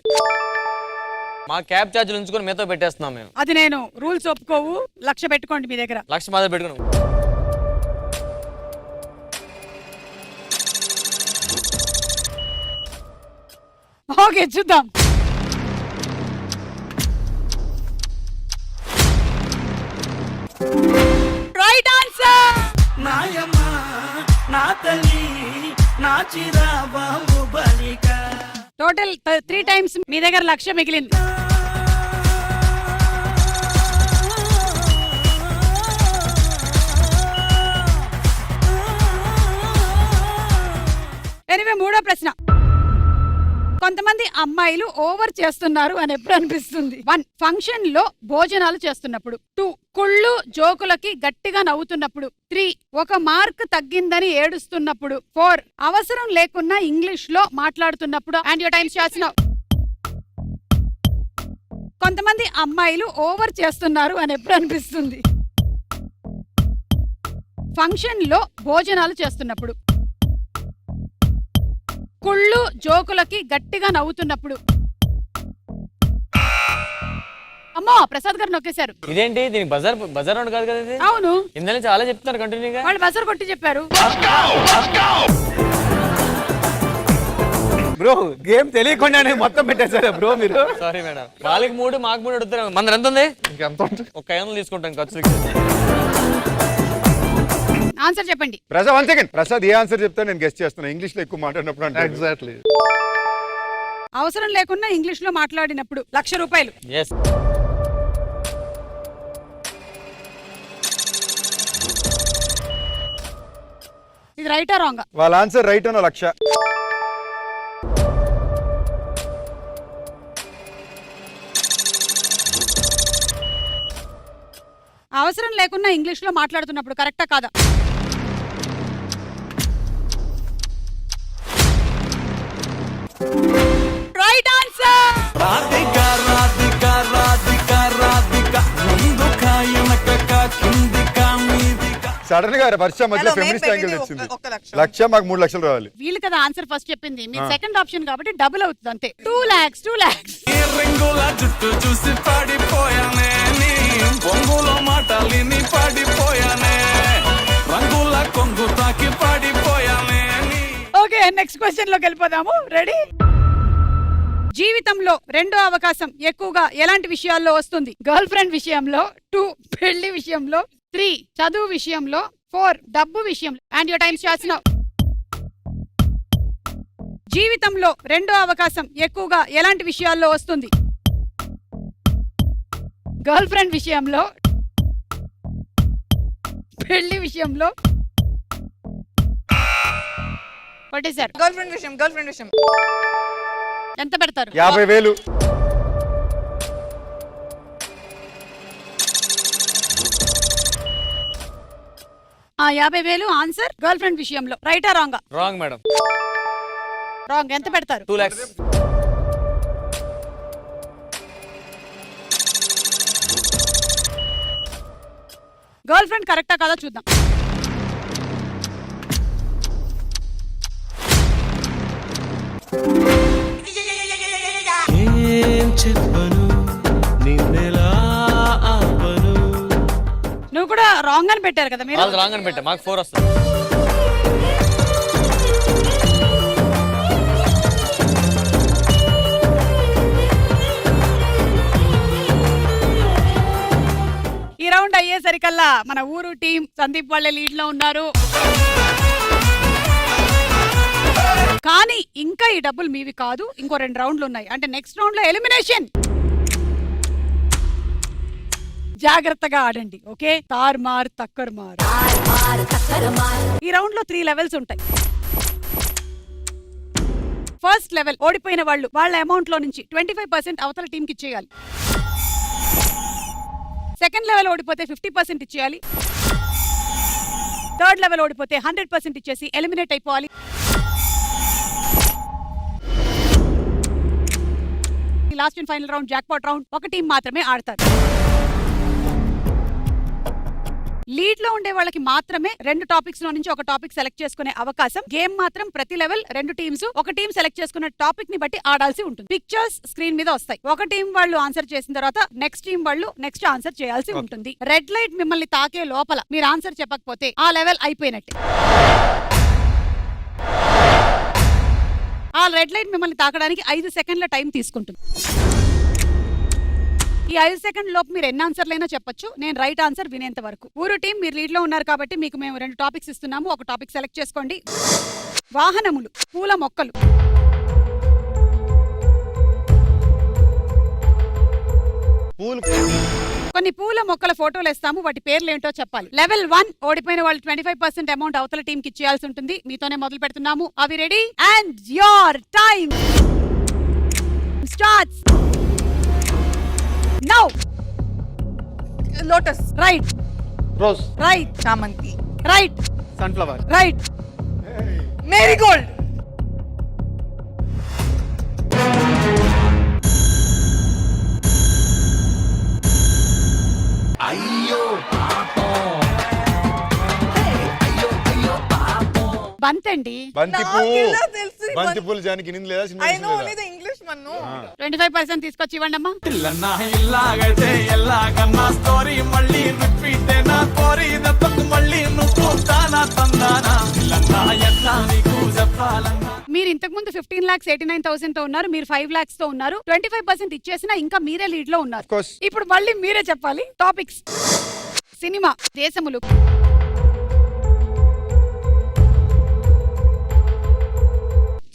మా క్యాబ్ ఛార్జీలు ఉంచుకొని మీతో పెట్టేస్తున్నాం మేము. అది నేను రూల్స్ ఒప్పుకోవు. 1,00,000 పెట్టుకోండి మీ దగ్గర. 1,00,000 మాత్రం పెట్టుకున్నాం. ఓకే చూద్దాం. Right answer. నాయమ్మా నా తల్లి నా చిరా బాహుబలిక టోటల్ 3 టైమ్స్ మీ దగ్గర 1,00,000 మిగిలింది. ఎనివే మూడో ప్రశ్న. కొంతమంది అమ్మాయిలు ఓవర్ చేస్తున్నారు అని ఎప్పుడు అనిపిస్తుంది? 1 ఫంక్షన్ లో భోజనాలు చేస్తున్నప్పుడు. 2 కుళ్ళు జోకులకి గట్టిగా నవ్వుతున్నప్పుడు. 3 ఒక మార్క్ తగ్గిందని ఏడుస్తున్నప్పుడు. 4 అవసరం లేకున్నా ఇంగ్లీష్ లో మాట్లాడుతున్నప్పుడు. And your time starts now. కొంతమంది అమ్మాయిలు ఓవర్ చేస్తున్నారు అని ఎప్పుడు అనిపిస్తుంది? ఫంక్షన్ లో భోజనాలు చేస్తున్నప్పుడు. కుళ్ళు జోకులకి గట్టిగా నవ్వుతున్నప్పుడు. అమ్మో ప్రసాద్ గారు నొక్కేశారు. ఇదేంటి, దీనికి బజార్ రౌండ్ కాదు కదా ఇది? అవును, ఇందులో చాలా చెప్తున్నారు కంటిన్యూగా. వాళ్ళు బజార్ కొట్టి చెప్పారు. బ్రో గేమ్ తెలియకుండానే మొత్తం పెట్టేశారా బ్రో మీరు? Sorry madam. వాళ్ళకి 3 మాకు 3 అడుగుతున్నాం. మన ఎంత ఉంది? ఇంకెంత ఉంటుంది? ఒక 500 తీసుకుంటాం ఖర్చులకి. ఆన్సర్ చెప్పండి. ప్రసాద్ 1 సెకండ్. ప్రసాద్ ఏ ఆన్సర్ చెప్తా నేను గెస్ట్ చేస్తున్నా. ఇంగ్లీష్ లో ఎక్కువ మాట్లాడినప్పుడు అంటే ఎగ్జాక్ట్లీ. అవసరం లేకున్నా ఇంగ్లీష్ లో మాట్లాడినప్పుడు. 1,00,000 రూపాయలు. ఎస్. ఇది రైటా రాంగా? వాళ్ళ ఆన్సర్ రైట్ అన్న 1,00,000. అవసరం లేకున్నా ఇంగ్లీష్ లో మాట్లాడుతున్నప్పుడు. కరెక్టా కాదా? Right answer. రాధిక రాధిక రాధిక రాధిక ముందు కాయనక కిందిక మీదిక. సడన్ గా వర్ష మధ్యలో Hello, ఫెమినిస్ట్ మేము యాంగిల్ పెట్టింది వచ్చింది. 1,00,000. 1,00,000 మాకు 3,00,000 రావాలి. వీళ్ళు కదా ఆన్సర్ ఫస్ట్ చెప్పింది. మీ సెకండ్ ఆప్షన్ కాబట్టి డబుల్ అవుతుంది అంతే. 2 lakhs. ఈ రింగుల జుట్టు చూసి పడిపోయానే నీ బొంగులో మాటలిని పడిపోయానే రంగుల కొంగు తాకి పడిపోయానే నీ. ఓకే నెక్స్ట్ క్వశ్చన్ లోకి వెళ్ళిపోదాము. రెడీ? జీవితంలో రెండో అవకాశం ఎక్కువగా ఎలాంటి విషయాల్లో వస్తుంది? గర్ల్ ఫ్రెండ్ విషయంలో. 2 పెళ్లి విషయంలో. 3 చదువు విషయంలో. 4 డబ్బు విషయంలో. And your time starts now. జీవితంలో రెండో అవకాశం ఎక్కువగా ఎలాంటి విషయాల్లో వస్తుంది? గర్ల్ ఫ్రెండ్ విషయంలో. పెళ్లి విషయంలో. కొట్టేశారు. గర్ల్ ఫ్రెండ్ విషయం. ఎంత పెడతారు? 50,000. ఆ 50,000 ఆన్సర్ గర్ల్ ఫ్రెండ్ విషయంలో. రైటా రాంగా? Wrong madam. రాంగ్. ఎంత పెడతారు? 2 lakhs. గర్ల్ ఫ్రెండ్ కరెక్టా కాదా చూద్దాం. ఏం చెప్పను నిన్నెలా ఆపను. నువ్వు కూడా రాంగ్ అని పెట్టారు కదా మీరు. వాళ్ళు రాంగ్ అని పెట్టా, మాకు 4 వస్తుంది. ఈ రౌండ్ అయ్యేసరికల్లా మన ఊరు టీం సందీప్ వాళ్ళ లీడ్ లో ఉన్నారు. కానీ ఇంకా ఈ డబ్బులు మీవి కాదు, ఇంకో 2 రౌండ్లు ఉన్నాయి. అంటే నెక్స్ట్ రౌండ్ లో ఎలిమినేషన్. జాగ్రత్తగా ఆడండి, ఓకే? తార్మార్ తక్కర్మార్. ఈ రౌండ్ లో 3 లెవెల్స్ ఉంటాయి. ఫస్ట్ లెవెల్ ఓడిపోయిన వాళ్ళు వాళ్ళ అమౌంట్ లో నుంచి 25% అవతల టీం కి ఇచ్చేయాలి. సెకండ్ లెవెల్ ఓడిపోతే 50% ఇచ్చేయాలి. థర్డ్ లెవెల్ ఓడిపోతే 100% ఇచ్చేసి ఎలిమినేట్ అయిపోవాలి. Last and final round jackpot round. ఒక టీం మాత్రమే ఆడతారు. లీడ్ లో ఉండే వాళ్ళకి మాత్రమే 2 టాపిక్స్ లో నుంచి ఒక టాపిక్ సెలెక్ట్ చేసుకునే అవకాశం. గేమ్ మాత్రం ప్రతి లెవెల్ 2 టీమ్స్ ఒక టీం సెలెక్ట్ చేసుకున్న టాపిక్ ని బట్టి ఆడాల్సి ఉంటుంది. పిక్చర్స్ స్క్రీన్ మీద వస్తాయి. ఒక టీం వాళ్ళు ఆన్సర్ చేసిన తర్వాత నెక్స్ట్ టీం వాళ్ళు నెక్స్ట్ ఆన్సర్ చేయాల్సి ఉంటుంది. రెడ్ లైట్ మిమ్మల్ని తాకే లోపల మీరు ఆన్సర్ చెప్పకపోతే ఆ లెవెల్ అయిపోయినట్టే. ఆ రెడ్ లైట్ మిమ్మల్ని తాకడానికి 5 సెకండ్ల టైం తీసుకుంటుంది. ఈ 5 సెకండ్ లోపు మీరు ఎన్ని ఆన్సర్లైనా చెప్పొచ్చు. నేను రైట్ ఆన్సర్ వినేంత వరకు. ఊరు టీం మీరు లీడ్ లో ఉన్నారు కాబట్టి మీకు మేము 2 టాపిక్స్ ఇస్తున్నాము. ఒక టాపిక్ సెలెక్ట్ చేసుకోండి. వాహనములు, పూల మొక్కలు. కొన్ని పూల మొక్కల ఫోటోలు ఇస్తాము, వాటి పేర్లు ఏంటో చెప్పాలి. లెవెల్ 1 ఓడిపోయిన వాళ్ళు 25% అమౌంట్ అవతల టీం కి ఇచ్చేయాల్సి ఉంటుంది. మీతోనే మొదలు పెడుతున్నాము. అవి ready? And your time starts now. Lotus. Right. Rose. Right. చామంతి. రైట్. సన్ఫ్లవర్. రైట్. మేరీగోల్డ్. బంతండి. బంతి నాకెలా తెలుసు? బంతి పూలు జానికి ఇనింది లేదా సినిమా ఐ నో చూసింది ఓన్లీ లేదా? ద ఇంగ్లీష్ మన్ను. 25% తీసుకొచ్చి ఇవ్వండి అమ్మా. ఇల్లాగైతే ఎల్లాగన్నా స్టోరీ మళ్ళీ రిపీట్ నా కోరి దత్తకు మళ్ళీ నువ్వు తానా తందానా ఇల్లన్నా ఎట్లా నీకు చెప్పాలన్నా. మీరు ఇంతకు ముందు 15,89,000 తో ఉన్నారు. మీరు 5 lakhs తో ఉన్నారు. 25% ఇచ్చేసినా ఇంకా మీరే లీడ్ లో ఉన్నారు. Of course. ఇప్పుడు మళ్ళీ మీరే చెప్పాలి టాపిక్స్. సినిమా, దేశములు.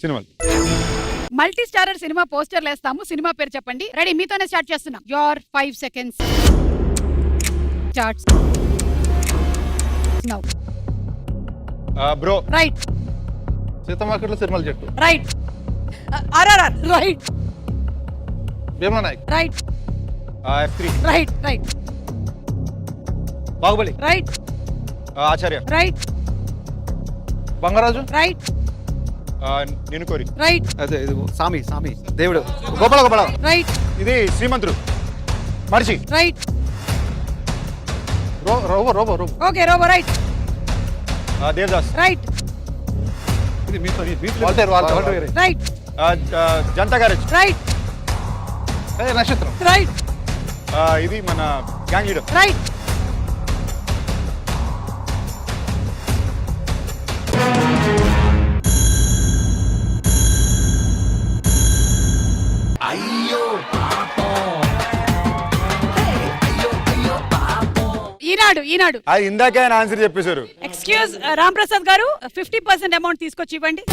సినిమాలు. మల్టీ స్టారర్ సినిమా పోస్టర్లు వేస్తాము. సినిమా పేరు చెప్పండి. రెడీ? మీతోనే స్టార్ట్ చేస్తున్నాం. Your 5 seconds starts now. Bro. Right. సీత మార్కెట్ లో సినిమాల చెట్టు. Right. RRR. Right. Bheemla Nayak. Right. F3. Right. Right. Baahubali. Right. Acharya. Right. Bangarraju. Right. నేను కోరి. రైట్. అదే ఇది సామి సామి దేవుడు. గోపాల గోపాల. రైట్. ఇది Srimanthudu. Mirchi. Right. Robo Robo Robo. Okay, Robo. Right. Devadas. Right. ఇది మీతో Waltair Waltair. Right. Janatha garage. Right. Nakshatram. Right. ఇది మన గ్యాంగ్ లీడర్. రైట్. ఈనాడు. అది ఇందాకే ఆయన ఆన్సర్ చెప్పేశారు. ఎక్స్క్యూజ్ రామ్ ప్రసాద్ గారు, 50% అమౌంట్ తీసుకొచ్చి ఇవ్వండి.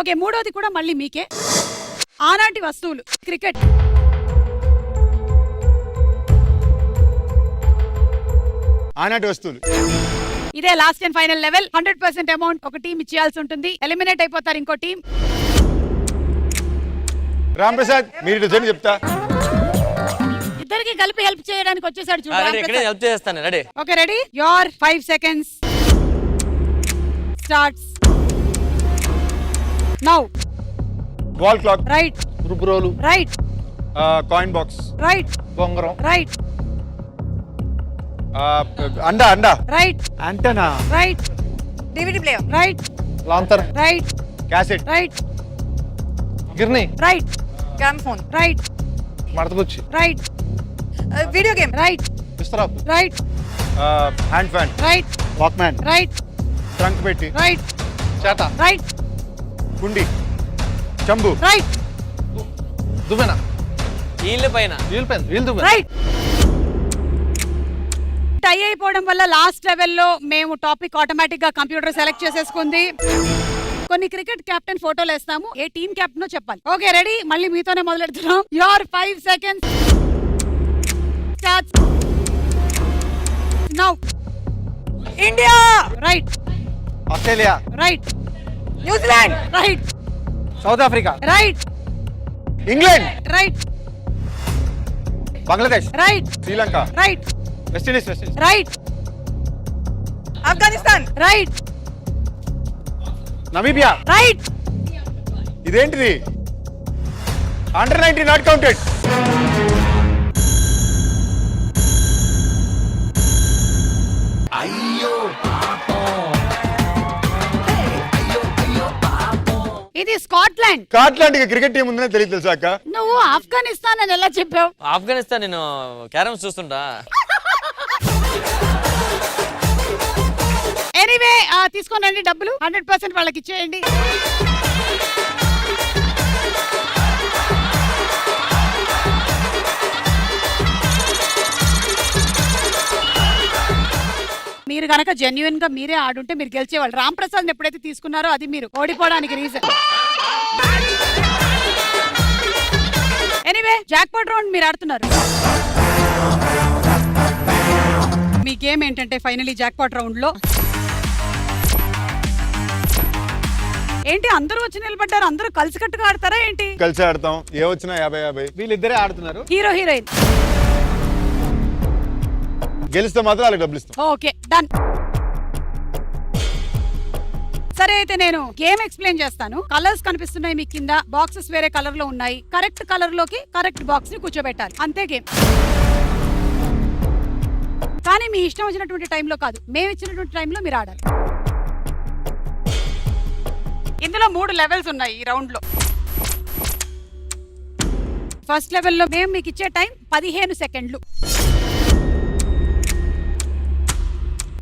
ఓకే, మూడోది కూడా మళ్ళీ మీకే. ఆనాటి వస్తువులు. క్రికెట్. ఆనాటి వస్తువులు. ఇదే last and final level. 100% amount ఒక టీం ఇచ్చేయాల్సి ఉంటుంది. ఎలిమినేట్ అయిపోతారు ఇంకో టీం. రామ్ ప్రసాద్ మీరు రిజల్ట్ చెప్తా. ఇద్దరికి కలిపి హెల్ప్ చేయడానికి వచ్చేసాడు ఇక్కడే హెల్ప్ చేస్తాను. Ready? Okay, ready? Your 5 seconds starts now. Wall clock. Right. రుబ్రోలు. రైట్. Coin box. రైట్. బొంగరం. రైట్. అండా. Right. Antenna. Right. DVD player. Right. లాంతర్. రైట్. క్యాసెట్. రైట్. గిర్ని. రైట్. గ్రామ్ఫోన్. రైట్. మడతగుచ్చి. రైట్. Video game. రైట్. విస్తరాపు. Right. Hand fan. Right. Walkman. Right. Trunk పెట్టి, right చేట, right కుండి, చంబు, రైట్ దువ్వెన, వీళ్ళ పైన వీల్ పెన్, వీల్ దువ్వెన. రైట్. టై అయిపోవడం వల్ల లాస్ట్ లెవెల్లో మేము టాపిక్ ఆటోమేటిక్ గా కంప్యూటర్ సెలెక్ట్ చేసేసుకుంది. కొన్ని క్రికెట్ కెప్టెన్ ఫోటోలు వేస్తాము, ఏ టీమ్ కెప్టెనో చెప్పాలి. ఓకే రెడీ, మళ్ళీ మీతోనే మొదలెడుతున్నాం. Your 5 seconds starts now. India, right Australia, right New Zealand, right South Africa, right England, right Bangladesh, right Sri Lanka, right West Indies, right Afghanistan, right Namibia, right. ఇదేంటిది? Under 19 not counted. ఇది Scotland. Scotland cricket team ఉందనే తెలియదు తెలుసా అక్క? నువ్వు ఆఫ్ఘనిస్తాన్ అని ఎలా చెప్పావు? ఆఫ్ఘనిస్తాన్ నేను క్యారమ్స్ చూస్తుంటా. ఎనీవే తీసుకోనండి డబ్బులు, 100% వాళ్ళకి ఇచ్చేయండి. మీరు గనక జెన్యున్ గా మీరే ఆడుంటే మీరు గెలిచేవాళ్ళు. రామ్ ప్రసాద్ ఎప్పుడైతే తీసుకున్నారో అది మీరు ఓడిపోవడానికి రీజన్. ఎనీవే జాక్పాట్ రౌండ్ మీరు ఆడుతున్నారు. మీ గేమ్ ఏంటంటే ఫైనలీ జాక్పాట్ రౌండ్ లో ఏంటి అందరూ వచ్చి నిలబడ్డారు, అందరూ కలిసికట్టుగా ఆడతారా ఏంటి? కలిసి ఆడతాం, ఏ వచ్చినా 50-50. వీళ్ళిద్దరే ఆడుతున్నారు. హీరో హీరోయిన్ గెలిస్తే మాత్రం వాళ్ళకి డబ్బులు ఇస్తాం. Okay done. సరే అయితే నేను గేమ్ ఎక్స్ప్లెయిన్ చేస్తాను. కలర్స్ కనిపిస్తున్నాయి మీ కింద, బాక్సెస్ వేరే కలర్ లో ఉన్నాయి. కరెక్ట్ కలర్ లోకి కరెక్ట్ బాక్స్ ని కూర్చోబెట్టాలి, అంతే గేమ్. కానీ మీ ఇష్టం వచ్చినటువంటి టైంలో కాదు, మేము ఇచ్చినటువంటి టైంలో మీరు ఆడాలి. ఇందులో 3 లెవెల్స్ ఉన్నాయి ఈ రౌండ్ లో. ఫస్ట్ లెవెల్లో మేము మీకు ఇచ్చే టైం 15 సెకండ్లు.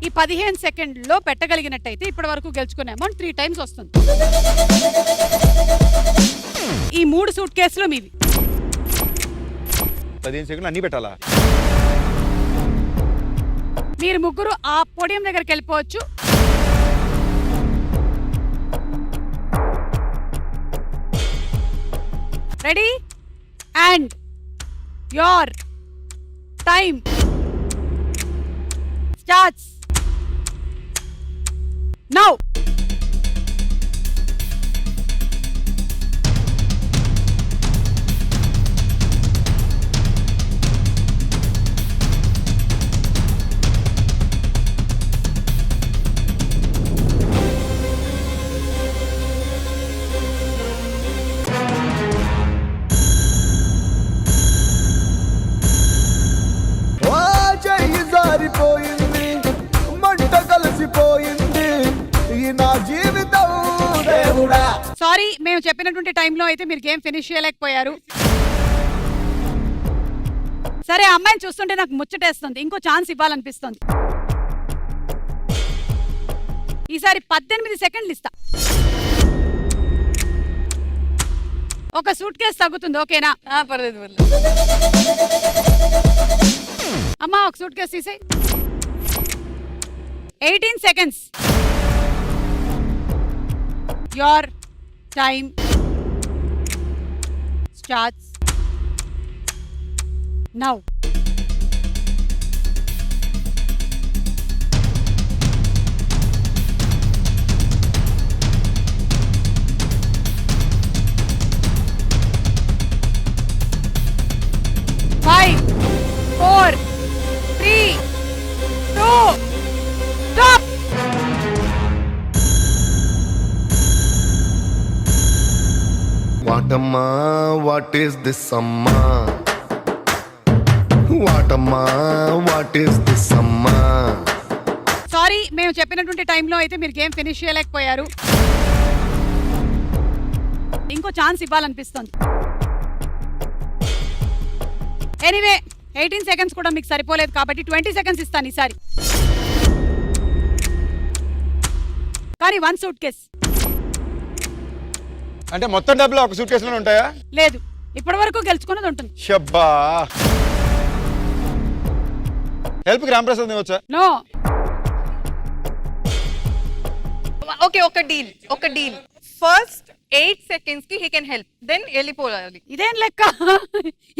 ఈ 15 సెకండ్లో పెట్టగలిగినట్టయితే ఇప్పటి వరకు గెలుచుకునే అమౌంట్ 3 times వస్తుంది. ఈ 3 సూట్ కేసులు మీవి. 15 సెకండ్లు అన్ని పెట్టాలా? మీరు ముగ్గురు ఆ పోడియం దగ్గరికి వెళ్ళిపోవచ్చు. Ready and your time starts now. జారిపోయింది, మంట కలిసిపోయింది ఈ నా జీవితం దేవుడా. సారీ, మేము చెప్పినటువంటి టైంలో అయితే మీరు గేమ్ ఫినిష్ చేయలేకపోయారు. సరే, అమ్మాయిని చూస్తుంటే నాకు ముచ్చటేస్తుంది, ఇంకో ఛాన్స్ ఇవ్వాలనిపిస్తుంది. ఈసారి 18 సెకండ్లు ఇస్తా. ఒక సూట్ కేసు తగ్గుతుంది, ఓకేనా? పర్లేదు. అమ్మా ఒక suit case తీసేయ్. 18 seconds. Your time starts now. Five, 4, 3, 2, stop. వాటమ్మా what is this అమ్మా, వాటమ్మా వాట్ ఈస్ దిస్ అమ్మా. సారీ, మేము చెప్పినటువంటి టైంలో అయితే మీరు గేమ్ ఫినిష్ చేయలేకపోయారు. ఇంకో ఛాన్స్ ఇవ్వాలనిపిస్తుంది. ఎనీవే 18 seconds కూడా మీకు సరిపోలేదు కాబట్టి 20 seconds ఇస్తాను ఈసారి. కానీ 1 సూట్ కేస్ అంటే మొత్తం డబ్బులు ఒక సూట్ కేసులోనే ఉంటాయా? లేదు, ఇప్పటి వరకు గెలుచుకున్నది ఉంటుంది. షబ్బా. హెల్ప్ కి రాంప్రసాద్ వచ్చా? నో. ఓకే, ఒక డీల్ ఫస్ట్ 8 seconds కి హీ కెన్ హెల్ప్, దెన్ వెళ్ళిపోవాలి. ఇదేం లెక్క?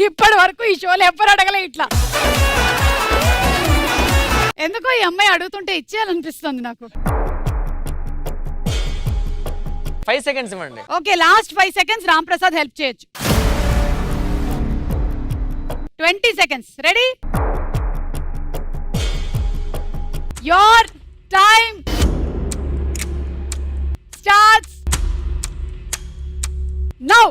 ఇప్పటి వరకు ఈ షోలో ఎవ్వరు అడగలే ఇట్లా. ఎందుకో ఈ అమ్మాయి అడుగుతుంటే ఇచ్చేయాలనిపిస్తుంది నాకు. 5 seconds ఇవ్వండి. Okay, last 5 seconds Ram Prasad help చేయొచ్చు. 20 seconds. Ready? Your time starts now.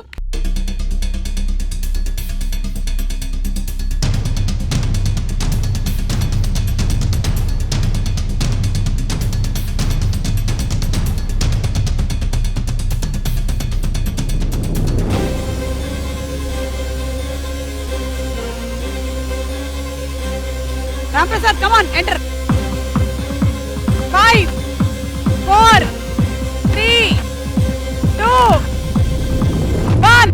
Ramprasad, come on, enter. 5, 4, 3, 2, 1.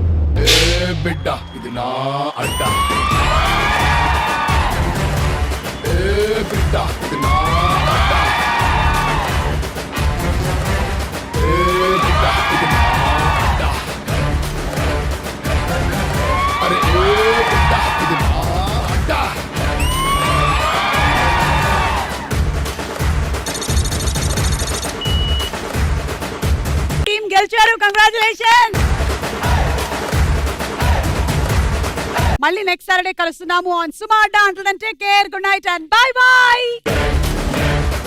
బిడ్డ ఇది నా అడ్డ, బిడ్డ ఇది నా అడ్డ, బిడ్డ ఇది నా అడ్డ, అరే బిడ్డ ఇది నా అడ్డ. టీమ్ గెలిచారు, కంగ్రాచులేషన్. మళ్ళీ నెక్స్ట్ సాటర్డే కలుస్తున్నాము ఆన్ సుమా అడ్డా. అంటుదంటే care, good night and bye by.